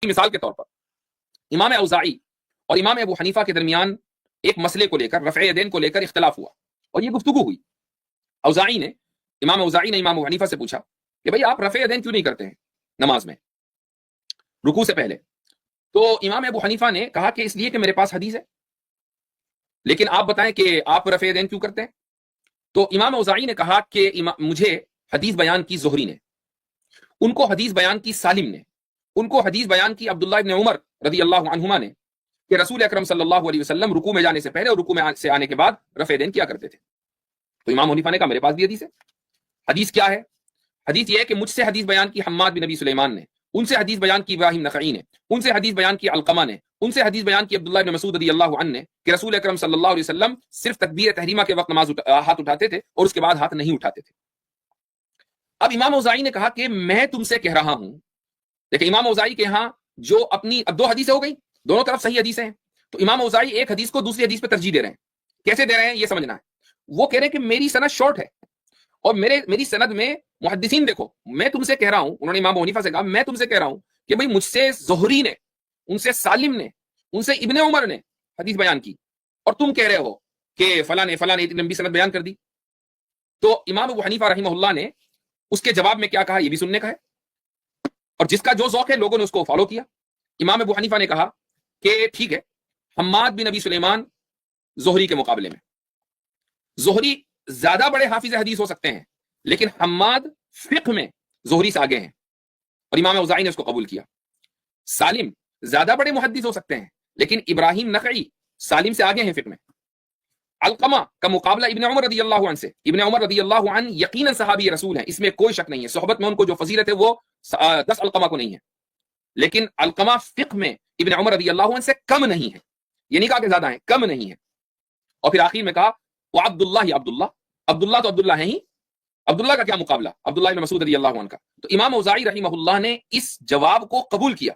مثال کے طور پر امام اوزاعی اور امام ابو حنیفہ کے درمیان ایک مسئلے کو لے کر رفع یدین کو لے کر اختلاف ہوا اور یہ گفتگو ہوئی. امام اوزاعی نے امام ابو حنیفہ سے پوچھا کہ بھئی آپ رفع یدین کیوں نہیں کرتے ہیں نماز میں رکوع سے پہلے؟ تو امام ابو حنیفہ نے کہا کہ اس لیے کہ میرے پاس حدیث ہے، لیکن آپ بتائیں کہ آپ رفع یدین کیوں کرتے ہیں؟ تو امام اوزاعی نے کہا کہ مجھے حدیث بیان کی زہری نے، ان کو حدیث بیان کی سالم نے، ان کو حدیث بیان کی عبداللہ ابن عمر رضی اللہ عنہما نے کہ رسول اکرم صلی اللہ علیہ وسلم رکوع میں جانے سے پہلے اور رکوع میں سے آنے کے بعد رفع یدین کیا کرتے تھے. تو امام حنیفہ نے کہا میرے پاس بھی حدیث ہے. حدیث کیا ہے؟ حدیث یہ ہے کہ مجھ سے حدیث بیان کی حماد بن ابی سلیمان نے، ان سے حدیث بیان کی ابراہیم نخعی نے، ان سے حدیث بیان کی علقمہ نے، ان سے حدیث بیان کی عبداللہ بن مسعود رضی اللہ عنہ نے کہ رسول اکرم صلی اللہ علیہ وسلم صرف تکبیر تحریمہ کے وقت ہاتھ اٹھاتے تھے اور اس کے بعد ہاتھ نہیں اٹھاتے تھے. اب امام اوزاعی نے کہا کہ میں تم سے کہہ رہا ہوں، دیکھیں امام اوزاعی کے ہاں جو اپنی اب دو حدیثیں ہو گئی، دونوں طرف صحیح حدیثیں ہیں، تو امام اوزاعی ایک حدیث کو دوسری حدیث پہ ترجیح دے رہے ہیں. کیسے دے رہے ہیں یہ سمجھنا ہے. وہ کہہ رہے ہیں کہ میری سند شارٹ ہے اور میری سند میں محدثین دیکھو، میں تم سے کہہ رہا ہوں، انہوں نے امام حنیفہ سے کہا میں تم سے کہہ رہا ہوں کہ بھئی مجھ سے زہری نے، ان سے سالم نے، ان سے ابن عمر نے حدیث بیان کی اور تم کہہ رہے ہو کہ فلاں نے اتنی لمبی سند بیان کر دی. تو امام ابو حنیفہ رحمہ اللہ نے اس کے جواب میں کیا کہا یہ بھی سننے کا ہے، اور جس کا جو ذوق ہے لوگوں نے اس کو فالو کیا. امام ابو حنیفہ نے کہا کہ ٹھیک ہے، حماد بن ابی سلیمان زہری کے مقابلے میں، زہری زیادہ بڑے حافظ حدیث ہو سکتے ہیں لیکن حماد فقہ میں زہری سے آگے ہیں، اور امام اوزاعی نے اس کو قبول کیا. سالم زیادہ بڑے محدث ہو سکتے ہیں لیکن ابراہیم نخعی سالم سے آگے ہیں فقہ میں. علقمہ کا مقابلہ ابن عمر رضی اللہ عنہ سے، ابن عمر رضی اللہ عنہ یقیناً صحابی رسول ہیں، اس میں کوئی شک نہیں ہے، صحبت میں ان کو جو فضیلت ہے وہ 10 علقمہ کو نہیں ہے، لیکن علقمہ فقہ میں ابن عمر رضی اللہ عنہ سے کم نہیں ہے. یہ نہیں کہا کہ زیادہ ہیں، کم نہیں ہے. اور پھر آخر میں کہا وہ عبداللہ تو عبداللہ ہیں ہی، عبداللہ کا کیا مقابلہ عبداللہ بن مسعود رضی اللہ عنہ کا. تو امام اوزاعی رحمہ اللہ نے اس جواب کو قبول کیا.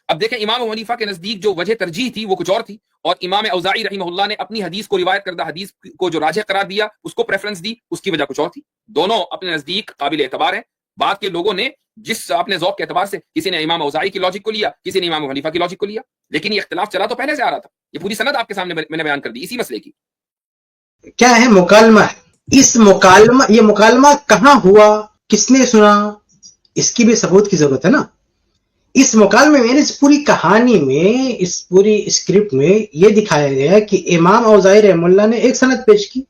اب دیکھیں امام ابو حنیفہ کے نزدیک جو وجہ ترجیح تھی وہ کچھ اور تھی، اور امام اوزاعی رحمہ اللہ نے اپنی حدیث کو روایت کردہ حدیث کو جو راجح قرار دیا اس کو پریفرنس دی، اس کی وجہ کچھ اور تھی. دونوں اپنے نزدیک قابل اعتبار ہیں. بعد کے لوگوں نے جس اپنے ذوق کے اعتبار سے، کسی نے امام اوزاعی کی لاجک کو لیا، کسی نے امام ابو حنیفہ کی لاجک کو لیا، لیکن یہ اختلاف چلا تو پہلے سے آ رہا تھا. یہ پوری سند آپ کے سامنے میں نے بیان کر دی اسی مسئلے کی. کیا ہے مکالمہ ہے. یہ مکالمہ کہاں ہوا، کس نے سنا، اس کی بھی ثبوت کی ضرورت ہے نا. اس مکالمے میں، اس پوری کہانی میں، اس پوری اسکرپٹ میں یہ دکھایا گیا کہ امام اوزاعی رحمہ اللہ نے ایک سند پیش کی،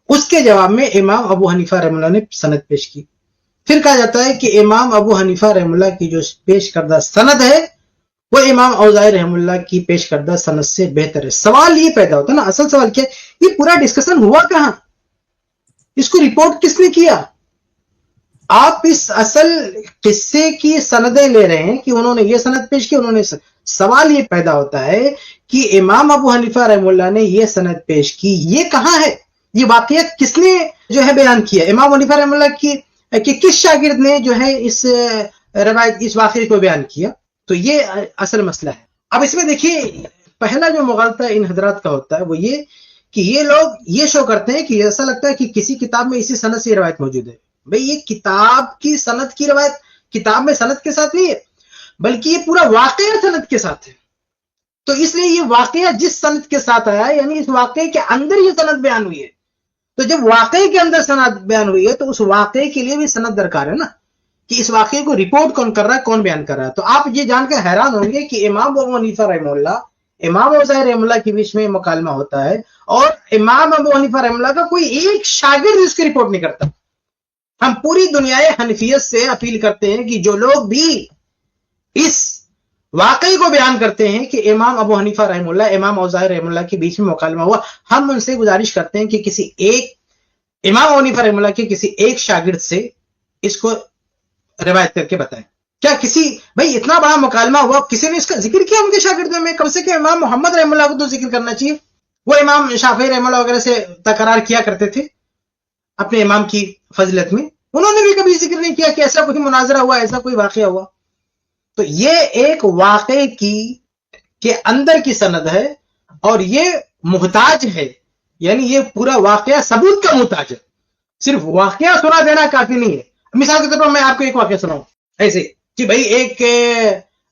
اس کے جواب میں امام ابو حنیفہ رحمہ اللہ نے سند پیش کی. پھر کہا جاتا ہے کہ امام ابو حنیفہ رحمہ اللہ کی جو پیش کردہ سند ہے وہ امام اوزاعی رحمہ اللہ کی پیش کردہ سند سے بہتر ہے. سوال یہ پیدا ہوتا ہے نا، اصل سوال کیا ہے، یہ پورا ڈسکشن ہوا کہاں، اس کو رپورٹ کس نے کیا. آپ اس اصل قصے کی سندیں لے رہے ہیں کہ انہوں نے یہ سند پیش کی، انہوں نے سوال یہ پیدا ہوتا ہے کہ امام ابو حنیفہ رحمہ اللہ نے یہ سند پیش کی، یہ کہاں ہے، یہ واقعات کس نے جو ہے بیان کیا. امام حنیفہ رحمہ اللہ کی کہ کس شاگرد نے جو ہے اس روایت، اس واقعے کو بیان کیا. تو یہ اصل مسئلہ ہے. اب اس میں دیکھیے پہلا جو مغالطہ ان حضرات کا ہوتا ہے وہ یہ کہ یہ لوگ یہ شو کرتے ہیں کہ ایسا لگتا ہے کہ کسی کتاب میں اسی سند سے روایت موجود ہے. بھئی یہ کتاب کی سند کی روایت کتاب میں سند کے ساتھ نہیں ہے، بلکہ یہ پورا واقعہ سند کے ساتھ ہے. تو اس لیے یہ واقعہ جس سند کے ساتھ آیا ہے، یعنی اس واقعے کے اندر یہ سند بیان ہوئی ہے. تو جب واقعے کے اندر سند بیان ہوئی ہے تو اس واقعے کے لیے بھی سند درکار ہے نا، کہ اس واقعے کو رپورٹ کون کر رہا ہے، کون بیان کر رہا ہے. تو آپ یہ جان کر حیران ہوں گے کہ امام ابو حنیفہ رحمہ اللہ، امام اوزاعی رحمہ اللہ کے بیچ میں مکالمہ ہوتا ہے اور امام ابو حنیفہ رحمہ اللہ کا کوئی ایک شاگرد اس کی رپورٹ نہیں کرتا. ہم پوری دنیا حنفیت سے اپیل کرتے ہیں کہ جو لوگ بھی اس واقعی کو بیان کرتے ہیں کہ امام ابو حنیفہ رحمہ اللہ، امام اوزاعی رحمہ اللہ کے بیچ میں مکالمہ ہوا، ہم ان سے گزارش کرتے ہیں کہ کسی ایک امام ابو حنیفہ رحمہ اللہ کے کسی ایک شاگرد سے اس کو روایت کر کے بتائیں. کیا کسی بھائی اتنا بڑا مکالمہ ہوا، کسی نے اس کا ذکر کیا ان کے شاگردوں میں؟ کم سے کم امام محمد رحمہ اللہ کو تو ذکر کرنا چاہیے. وہ امام شافعی رحمہ اللہ وغیرہ سے تکرار کیا کرتے تھے اپنے امام کی فضیلت میں، انہوں نے بھی کبھی ذکر نہیں کیا کہ ایسا کوئی مناظرہ ہوا، ایسا کوئی واقعہ ہوا. تو یہ ایک واقعے کے اندر کی سند ہے اور یہ محتاج ہے، یعنی یہ پورا واقعہ ثبوت کا محتاج ہے. صرف واقعہ سنا دینا کافی نہیں ہے. مثال کے طور پر میں آپ کو ایک واقعہ سناؤں ایسے کہ بھائی ایک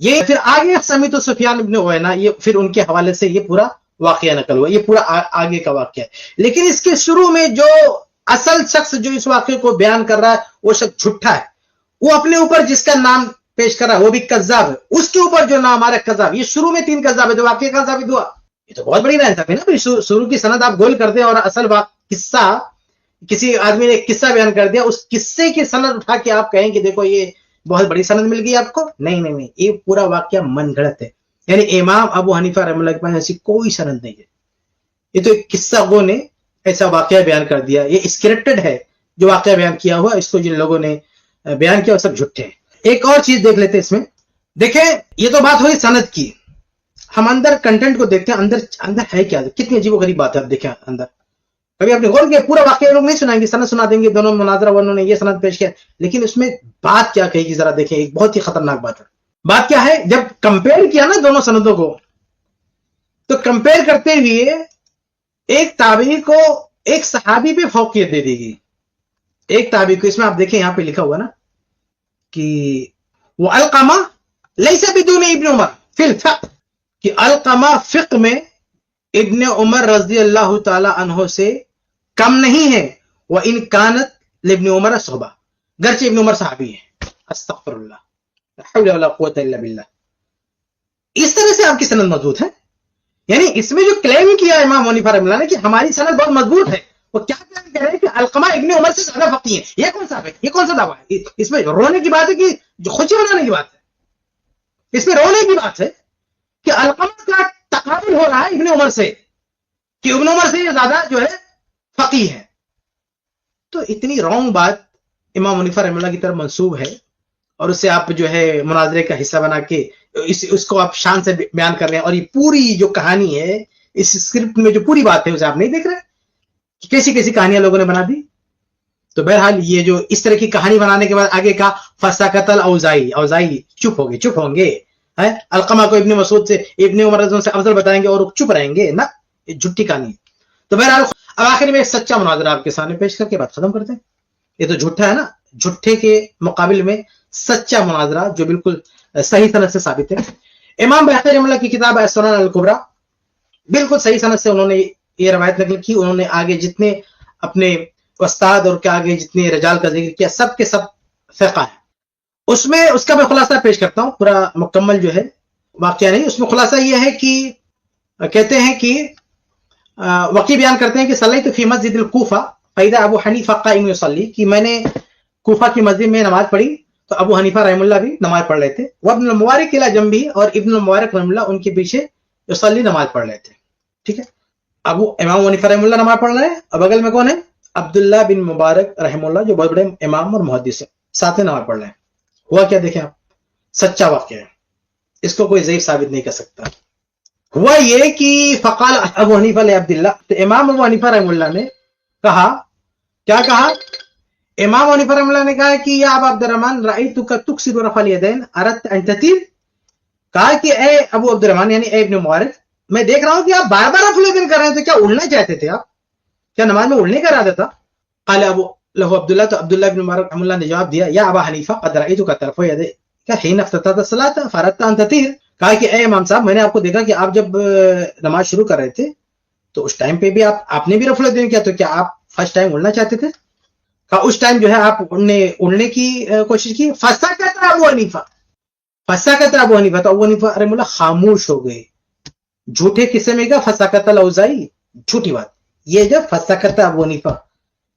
یہ پھر آگے سمیت سفیان ابن عیینہ یہ پھر ان کے حوالے سے یہ پورا واقعہ نقل ہوا, یہ پورا آگے کا واقعہ ہے. لیکن اس کے شروع میں جو اصل شخص جو اس واقعے کو بیان کر رہا ہے وہ شخص جھوٹا ہے. وہ اپنے اوپر جس کا نام پیش کر رہا ہے وہ بھی کذاب ہے, اس کے اوپر جو نام آ رہا ہے کذاب. یہ شروع میں 3 کذاب ہے, جو واقعہ کا ثابت ہوا. یہ تو بہت بڑی ناانصافی ہے نا. شروع کی سند آپ گول کر دیں اور اصل قصہ کسی آدمی نے ایک قصہ بیان کر دیا, اس قصے کی سند اٹھا کے آپ کہیں کہ دیکھو یہ بہت بڑی سند مل گئی آپ کو. نہیں, یہ پورا واقعہ من گھڑت ہے. یعنی امام ابو حنیفہ رحمہ اللہ کے پاس ایسی کوئی سند نہیں ہے. یہ تو ایک قصہ گو نے ایسا واقعہ بیان کر دیا. یہ اسکرپٹڈ ہے جو واقعہ بیان کیا ہوا, اس کو جن لوگوں نے بیان کیا وہ سب جھوٹے ہیں. ایک اور چیز دیکھ لیتے اس میں. دیکھیں یہ تو بات ہوئی سند کی, ہم اندر کنٹینٹ کو دیکھتے ہیں. اندر ہے کیا, کتنی عجیب و غریب بات ہے. آپ دیکھیں اندر کبھی آپ نے غور کیا, پورا واقعہ لوگ نہیں سنائیں گے, سند سنا دیں گے, دونوں مناظرہ انہوں نے یہ سند پیش کیا, لیکن اس میں بات کیا کہی گی ذرا دیکھیں. ایک بہت ہی خطرناک بات ہے. بات کیا ہے, جب کمپیئر کیا نا دونوں سندوں کو, تو کمپیئر کرتے ہوئے ایک تابعی کو ایک صحابی پہ فوقیت دے دی گئی. ایک تابعی کو, اس میں آپ دیکھیں یہاں پہ لکھا ہوا نا کہ وہ القمہ لیس بدون ابن عمر فی الفقہ, کہ القمہ فقہ میں ابن عمر رضی اللہ تعالی عنہ سے کم نہیں ہے. وَإِن كَانَتْ لِابْنِ عُمَرَ صُحْبَةٌ, گرچہ ابن عمر صحابی ہے. استغفر اللہ, لا حول ولا قوت الا باللہ. اس طرح سے آپ کی سند مضبوط ہے. یعنی اس میں جو کلیم کیا امام حنیفہ رحمہ اللہ نے کہ ہماری سند بہت مضبوط ہے, وہ کیا کلیم کہہ رہے ہیں کہ القمہ ابن عمر سے زیادہ فقیہ ہے. یہ کون سا ہے, یہ کون سا دعویٰ ہے؟ اس میں رونے کی بات ہے کہ جو خوشی منانے کی بات ہے؟ اس میں رونے کی بات ہے کہ القمہ کا تقابل ہو رہا ہے ابن عمر سے, کہ ابن عمر سے یہ زیادہ جو ہے فقیہ ہے. تو اتنی رانگ بات امام حنیفہ رحمہ اللہ کی طرف منسوب ہے, اور اسے آپ جو ہے مناظرے کا حصہ بنا کے اس کو آپ شان سے بیان کر رہے ہیں. اور یہ پوری جو کہانی ہے اس اسکرپٹ میں جو پوری بات ہے اسے آپ نہیں دیکھ رہے کہ کیسی کیسی کہانیاں لوگوں نے بنا دی. تو بہرحال یہ جو اس طرح کی کہانی بنانے کے بعد آگے کا فسکت الاوزاعی, اوزاعی چپ ہوں گے. القمہ کو ابن مسعود سے ابن عمر سے افضل بتائیں گے اور چپ رہیں گے نا, یہ جھوٹی کہانی ہے. تو بہرحال اب آخر میں ایک سچا مناظرہ آپ کے سامنے پیش کر کے بات ختم کرتے ہیں. یہ تو جھوٹا ہے نا, جھوٹے کے مقابل میں سچا مناظرہ جو بالکل صحیح سند سے ثابت ہے. امام بہقی رحمہ اللہ کی کتاب السنن الکبریٰ, بالکل صحیح سند سے انہوں نے یہ روایت نقل کی. انہوں نے آگے جتنے اپنے استاد اور کے آگے جتنے رجال کا ذکر کیا سب کے سب ثقہ ہیں. اس میں اس کا میں خلاصہ پیش کرتا ہوں, پورا مکمل جو ہے واقعہ نہیں. اس میں خلاصہ یہ ہے کہ کہتے ہیں کہ وقی بیان کرتے ہیں کہ صلیت فی مسجد الکوفہ فاذا ابو حنیفہ قائم یصلی, کہ میں نے کوفہ کی مسجد میں نماز پڑھی تو ابو حنیفہ رحمہ اللہ بھی نماز پڑھ رہے تھے. وابن المبارک الی جنبی, اور ابن المبارک رحمہ اللہ ان کے پیچھے یصلی نماز پڑھ رہے تھے. ٹھیک ہے, امام حنیفہ رحمہ اللہ نماز پڑھ رہے ہیں, اور بغل میں کون ہے, عبداللہ بن مبارک رحمہ اللہ جو بہت بڑے امام اور محدث ہیں, ساتھ میں نماز پڑھ رہے ہیں. ہوا کیا دیکھیں آپ, سچا واقعہ ہے, اس کو کوئی ضعیف ثابت نہیں کر سکتا. ہوا یہ کہ فقال ابو حنیفہ لعبداللہ, تو امام ابو حنیفہ رحمہ اللہ نے کہا, کیا کہا, امام حنیفہ رحمہ اللہ نے کہا کہ یا ابا عبد الرحمن رأیتک تکسر رفع الیدین اردت ان تطیر, کہا کہ اے ابو عبد الرحمن یعنی اے ابن مبارک, میں دیکھ رہا ہوں کہ آپ بار بار رفع الیدین کر رہے ہیں, تو کیا اڑنا چاہتے تھے آپ, کیا نماز میں اڑنے کا ارادہ تھا؟ قال ابو له عبداللہ, تو عبداللہ بن مبارک رحمہ اللہ نے جواب دیا یا ابا حنیفہ قد رأیتک ترفع یدیک حین افتتحت الصلاۃ فاردت ان تطیر, کہا کہ اے امام صاحب میں نے آپ کو دیکھا کہ آپ جب نماز شروع کر رہے تھے تو اس ٹائم پہ بھی آپ نے بھی رفع الیدین کیا, تو کیا آپ فرسٹ ٹائم اڑنا چاہتے تھے؟ کہا اس ٹائم جو ہے آپ اڑنے کی کوشش کی. فسکت ابو حنیفہ, فسکت ابو حنیفہ, تو ابو حنیفہ رحمہ اللہ خاموش ہو گئے. جھوٹے قصے میں کیا فسکت الاوزاعی, جھوٹی بات. یہ جو فسکت ابو حنیفہ,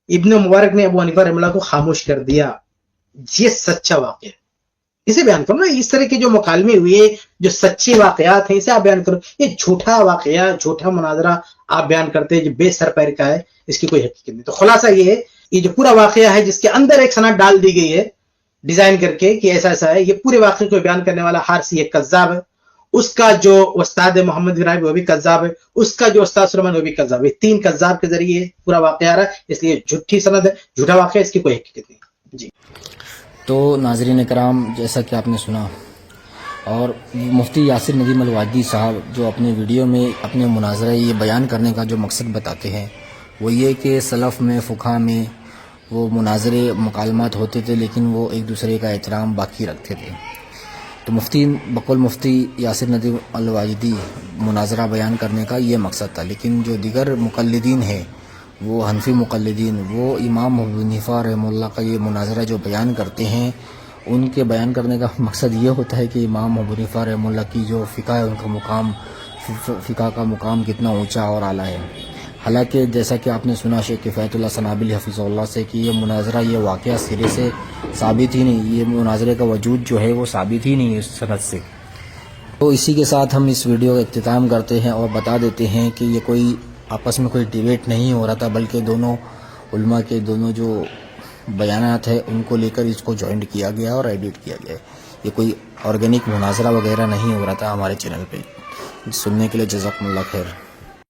ابن مبارک نے ابو حنیفہ رحمہ اللہ کو خاموش کر دیا. یہ سچا واقعہ ہے, اسے بیان کرو نا. اس طرح کے جو مکالمے ہوئے جو سچے واقعات ہیں اسے آپ بیان کرو. یہ جھوٹا واقعہ, جھوٹا مناظرہ آپ بیان کرتے ہیں جو بے سر پیر کا ہے, اس کی کوئی حقیقت نہیں. تو خلاصہ یہ ہے, یہ جو پورا واقعہ ہے جس کے اندر ایک سند ڈال دی گئی ہے ڈیزائن کر کے کہ ایسا ایسا ہے, یہ پورے واقعے کو بیان کرنے والا حارثی ایک کذاب ہے, اس کا جو استاد محمد بن عابد وہ بھی کذاب ہے, اس کا جو استاد سلیمان وہ بھی کذاب ہے. 3 کذاب کے ذریعے پورا واقعہ آ رہا ہے, اس لیے جھوٹی سند ہے, جھوٹا واقعہ, اس کی کوئی حقیقت نہیں. جی تو ناظرین کرام, جیسا کہ آپ نے سنا, اور مفتی یاسر ندیم الوادی صاحب جو اپنے ویڈیو میں اپنے مناظرہ یہ بیان کرنے کا جو مقصد بتاتے ہیں وہ یہ کہ سلف میں فقہ میں وہ مناظرے مکالمات ہوتے تھے لیکن وہ ایک دوسرے کا احترام باقی رکھتے تھے. تو مفتی بقول مفتی یاسر ندیم الواجدی مناظرہ بیان کرنے کا یہ مقصد تھا، لیکن جو دیگر مقلدین ہیں، وہ حنفی مقلدین، وہ امام ابو حنیفہ رحمہ اللہ کا یہ مناظرہ جو بیان کرتے ہیں، ان کے بیان کرنے کا مقصد یہ ہوتا ہے کہ امام ابو حنیفہ رحمہ اللہ کی جو فقہ ہے، ان کا مقام، فقہ کا مقام کتنا اونچا اور اعلیٰ ہے۔ حالانکہ جیسا کہ آپ نے سنا شیخ کفایت اللہ سنابلی حفظہ اللہ سے کہ یہ مناظرہ، یہ واقعہ سرے سے ثابت ہی نہیں، یہ مناظرے کا وجود جو ہے وہ ثابت ہی نہیں ہے اس سند سے۔ تو اسی کے ساتھ ہم اس ویڈیو کا اختتام کرتے ہیں اور بتا دیتے ہیں کہ یہ کوئی آپس میں کوئی ڈیبیٹ نہیں ہو رہا تھا، بلکہ دونوں علماء کے دونوں جو بیانات ہیں ان کو لے کر اس کو جوائنٹ کیا گیا اور ایڈٹ کیا گیا ہے۔ یہ کوئی آرگینک مناظرہ وغیرہ نہیں ہو رہا تھا ہمارے چینل پہ۔ سننے کے لیے جزاکم اللہ خیر۔